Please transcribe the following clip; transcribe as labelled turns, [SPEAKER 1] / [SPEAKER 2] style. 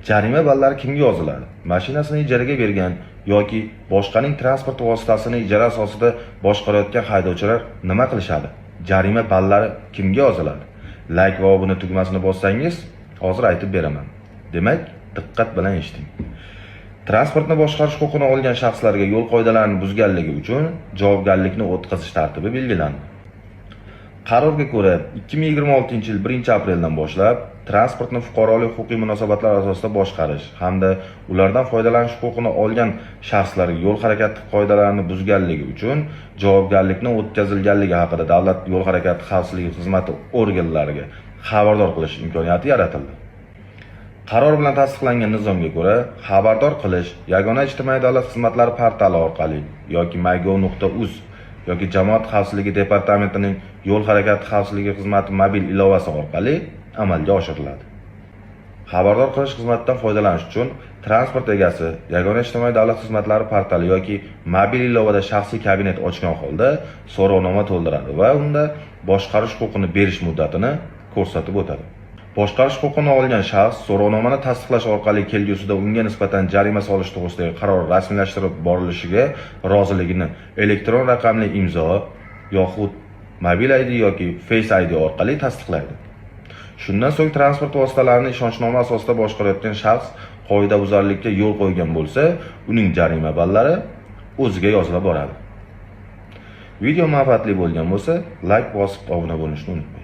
[SPEAKER 1] Jarima ballari kimga yoziladi? Mashinasini ijaraga bergan yoki boshqaning transport vositasini ijara asosida boshqarayotgan haydovchilar nima qilishadi? Jarima ballari kimga yoziladi? Like va obuna tugmasini bossangiz, hozir aytib beraman. Demak, diqqat bilan eshiting. Transportni boshqarish huquqini olgan shaxslarga yo'l qoidalarini buzganligi uchun javobgarlikni o'tkazish tartibi belgilandi. Qarorga ko'ra 2026-yil 1-apreldan boshlab transportni fuqarolik huquqiy munosabatlar asosida boshqarish hamda ulardan foydalanish huquqini olgan shaxslarga yo'l harakati qoidalarini buzganligi uchun javobgarlikni o'tkazilganligi haqida Davlat yo'l harakati xavfsizligi xizmati organlariga xabardor qilish imkoniyati yaratildi. Qaror bilan tasdiqlangan nizomga ko'ra, xabardor qilish Yagona ijtimoiy davlat xizmatlari portali orqali yoki mygov.uz yoki Jamoat xavfsizligi departamentining yo'l harakati xavfsizligi xizmati mobil ilovasi orqali amalga oshiriladi. Xabardor qilish xizmatidan foydalanish uchun transport egasi Yagona ijtimoiy davlat xizmatlari portali yoki mobil ilovada shaxsiy kabinet ochgan holda so'rovnoma to'ldiradi va unda boshqarish huquqini berish muddatini ko'rsatib o'tadi. Boshqarish huquqini olgan shaxs so'rovnomani tasdiqlash orqali kelgusida unga nisbatan jarima solish to'g'risidagi qaror rasmiylashtirib borilishiga roziligini elektron raqamli imzo yoxud mobil ID yoki Face ID orqali tasdiqlaydi. Shundan so'ng transport vositalarini ishonchnoma asosida boshqarayotgan shaxs qoidabuzarlikka yo'l qo'ygan bo'lsa, uning jarima ballari o'ziga yozilib boradi. Video manfaatli bo'lgan bo'lsa, like bosib obuna bo'lishni unutmang.